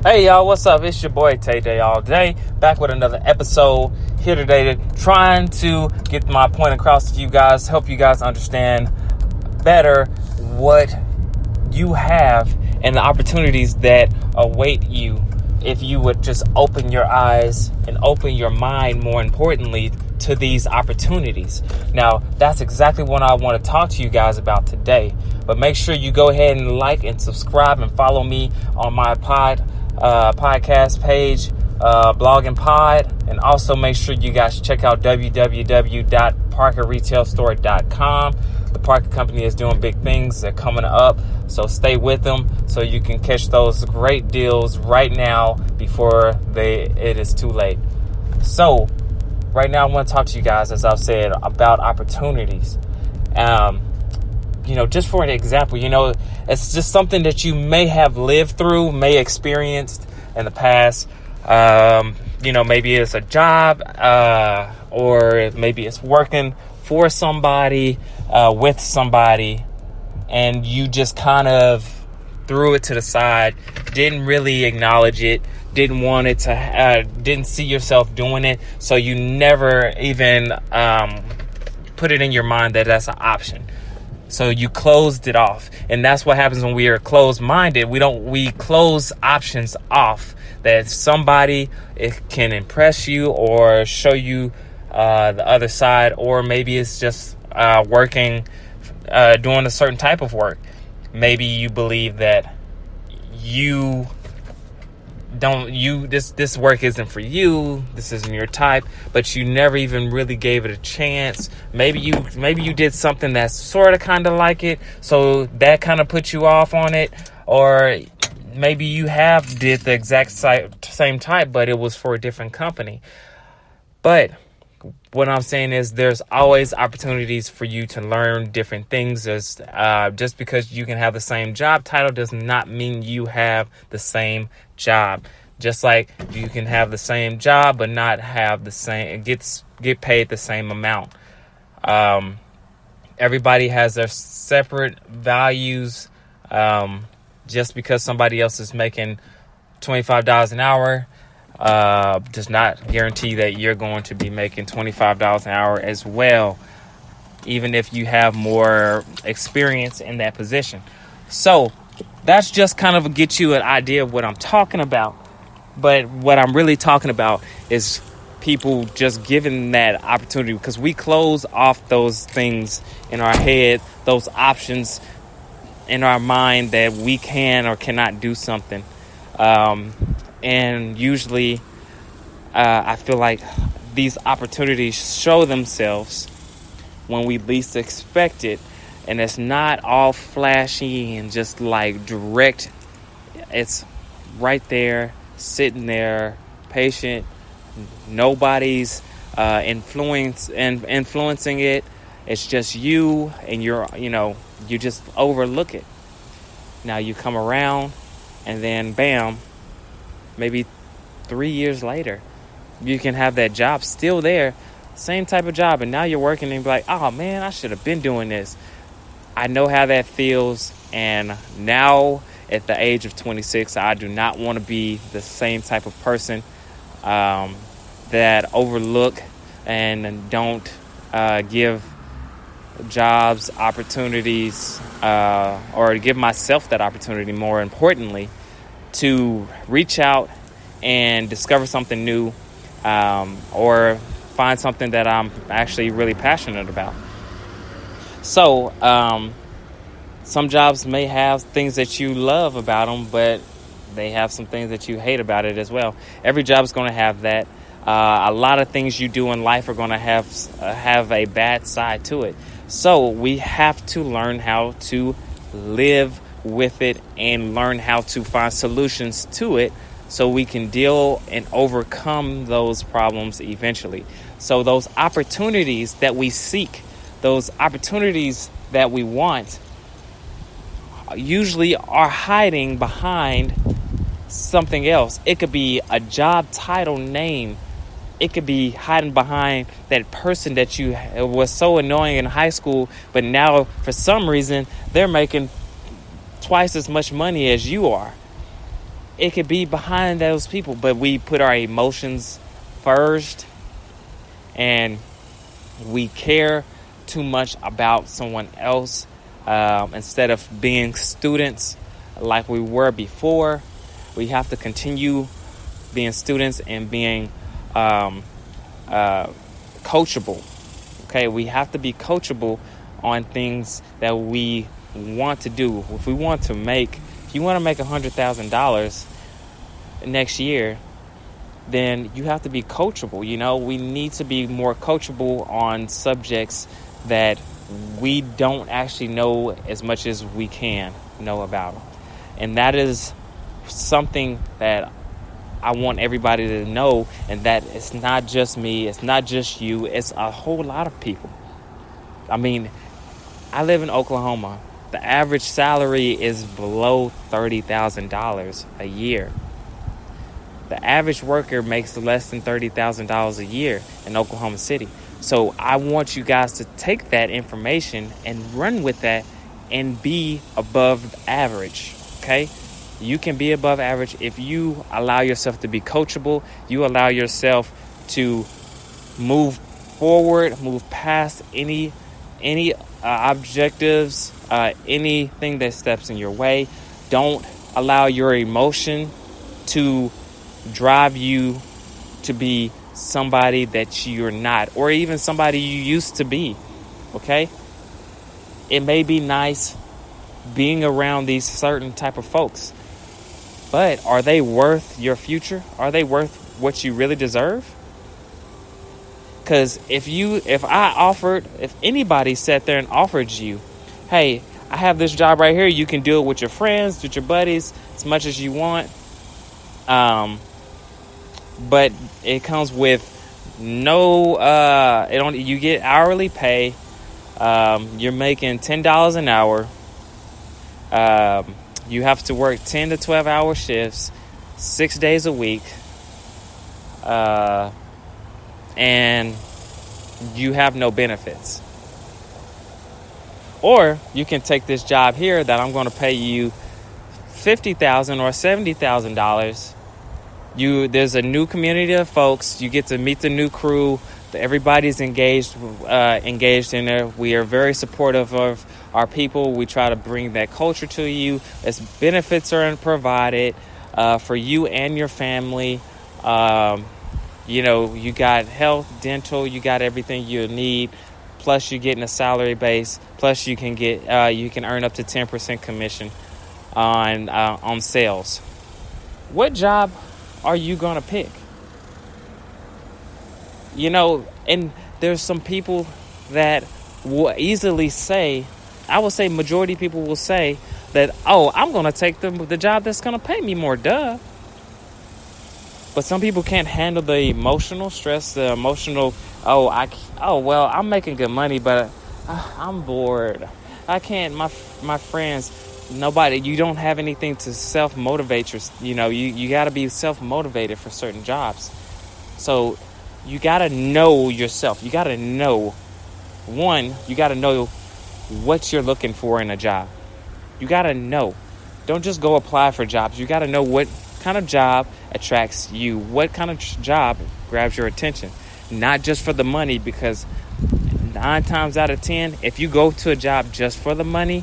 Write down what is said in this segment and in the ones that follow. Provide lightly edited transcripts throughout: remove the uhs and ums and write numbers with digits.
Hey y'all, what's up? It's your boy Tay Day all day, back with another episode here today, trying to get my point across to you guys, help you guys understand better what you have and the opportunities that await you if you would just open your eyes and open your mind, more importantly, to these opportunities. Now, that's exactly what I want to talk to you guys about today. But make sure you go ahead and like and subscribe and follow me on my podcast page, blog and pod, and also make sure you guys check out www.parkerretailstore.com. The Parker Company is doing big things. They're coming up, so stay with them so you can catch those great deals right now before it is too late. So right now I want to talk to you guys, as I've said, about opportunities. Just for an example, it's just something that you may have lived through, may experienced in the past. Maybe it's a job, or maybe it's working for somebody, with somebody, and you just kind of threw it to the side, didn't really acknowledge it, didn't want it to, didn't see yourself doing it, so you never even put it in your mind that that's an option. So you closed it off. And that's what happens when we are closed-minded. We close options off. That somebody can impress you or show you the other side, or maybe it's just doing a certain type of work. Maybe you believe that this work isn't for you, this isn't your type, but you never even really gave it a chance. Maybe you did something that's sort of kind of like it, so that kind of put you off on it. Or maybe you have did the exact same type, but it was for a different company. But what I'm saying is there's always opportunities for you to learn different things. There's, just because you can have the same job title does not mean you have the same job. Just like you can have the same job but not have the same, get paid the same amount. Everybody has their separate values. Just because somebody else is making $25 an hour does not guarantee that you're going to be making $25 an hour as well, even if you have more experience in that position. So that's just kind of get you an idea of what I'm talking about. But what I'm really talking about is people just given that opportunity, because we close off those things in our head, those options in our mind that we can or cannot do something. And usually I feel like these opportunities show themselves when we least expect it. And it's not all flashy and just like direct. It's right there, sitting there, patient. Nobody's influencing it. It's just you, and you just overlook it. Now you come around, and then bam, maybe 3 years later, you can have that job still there, same type of job, and now you're working and be like, oh man, I should have been doing this. I know how that feels, and now at the age of 26, I do not want to be the same type of person that overlook and don't give jobs opportunities, or give myself that opportunity, more importantly, to reach out and discover something new, or find something that I'm actually really passionate about. So some jobs may have things that you love about them, but they have some things that you hate about it as well. Every job is going to have that. A lot of things you do in life are going to have a bad side to it. So we have to learn how to live with it and learn how to find solutions to it, so we can deal and overcome those problems eventually. So those opportunities that we seek, those opportunities that we want, usually are hiding behind something else. It could be a job title name. It could be hiding behind that person that you was so annoying in high school, but now for some reason they're making twice as much money as you are. it could be behind those people, but we put our emotions first, and we care too much about someone else instead of being students like we were before. We have to continue being students and being coachable. Okay, we have to be coachable on things that we want to do. If you want to make $100,000 next year, then you have to be coachable. We need to be more coachable on subjects that we don't actually know as much as we can know about. And that is something that I want everybody to know, and that it's not just me, it's not just you, it's a whole lot of people. I mean, I live in Oklahoma. The average salary is below $30,000 a year. The average worker makes less than $30,000 a year in Oklahoma City. So I want you guys to take that information and run with that and be above average, okay? You can be above average if you allow yourself to be coachable. You allow yourself to move forward, move past any objectives, anything that steps in your way. Don't allow your emotion to drive you to be somebody that you're not, or even somebody you used to be. Okay? It may be nice being around these certain type of folks, but are they worth your future? Are they worth what you really deserve? Because if anybody sat there and offered you, hey, I have this job right here, you can do it with your friends, with your buddies, as much as you want, but it comes with no, you get hourly pay, you're making $10 an hour, you have to work 10 to 12 hour shifts, 6 days a week, and you have no benefits. Or you can take this job here that I'm going to pay you $50,000 or $70,000. There's a new community of folks. You get to meet the new crew. Everybody's engaged in there. We are very supportive of our people. We try to bring that culture to you. As benefits are provided for you and your family. You got health, dental, you got everything you need. Plus, you're getting a salary base. Plus, you can earn up to 10% commission on sales. What job are you gonna pick? And there's some people that will easily say, I would say majority of people will say that, oh, I'm gonna take the job that's gonna pay me more, duh. But some people can't handle the emotional stress, the emotional, I'm making good money, but I'm bored. I can't, my friends, nobody, you don't have anything to self-motivate you got to be self-motivated for certain jobs. So you got to know yourself. You got to know, you got to know what you're looking for in a job. You got to know. Don't just go apply for jobs. You got to know what kind of job attracts you, what kind of job grabs your attention. Not just for the money, because 9 times out of 10, if you go to a job just for the money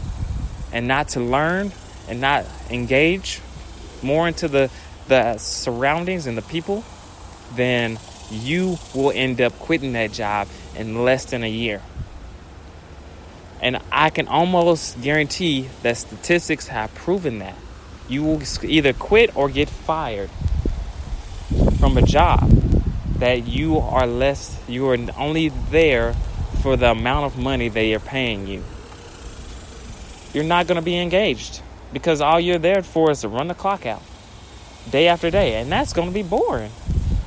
and not to learn and not engage more into the surroundings and the people, then you will end up quitting that job in less than a year. And I can almost guarantee that statistics have proven that. You will either quit or get fired from a job that you are only there for the amount of money they are paying you. You're not going to be engaged because all you're there for is to run the clock out day after day, and that's going to be boring.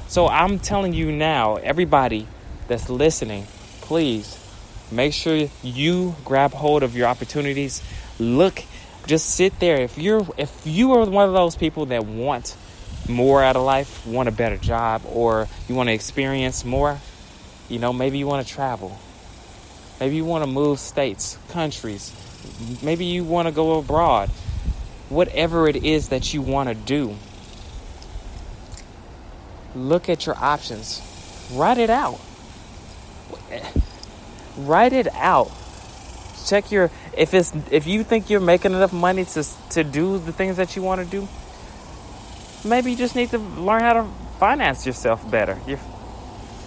So I'm telling you now, everybody that's listening, please make sure you grab hold of your opportunities. Look, just sit there. If you are one of those people that want more out of life, want a better job, or you want to experience more, maybe you want to travel. Maybe you want to move states, countries. Maybe you want to go abroad. Whatever it is that you want to do, look at your options. Write it out. Write it out. Check your, if you think you're making enough money to do the things that you want to do, maybe you just need to learn how to finance yourself better.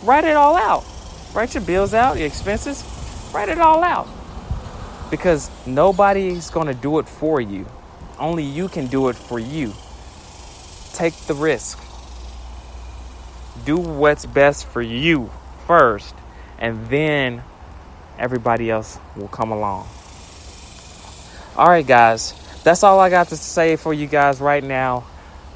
Write it all out. Write your bills out, your expenses. Write it all out. Because nobody's going to do it for you. Only you can do it for you. Take the risk. Do what's best for you first, and then everybody else will come along. All right, guys. That's all I got to say for you guys right now.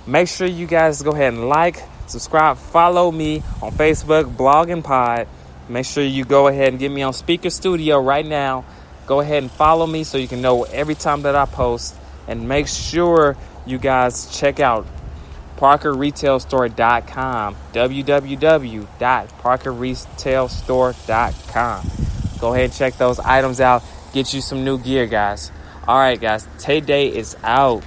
Make sure you guys go ahead and like, subscribe, follow me on Facebook, Blog and Pod. Make sure you go ahead and get me on Spreaker Studio right now. Go ahead and follow me so you can know every time that I post. And make sure you guys check out ParkerRetailStore.com. www.ParkerRetailStore.com. Go ahead and check those items out. Get you some new gear, guys. All right, guys. Tay Day is out.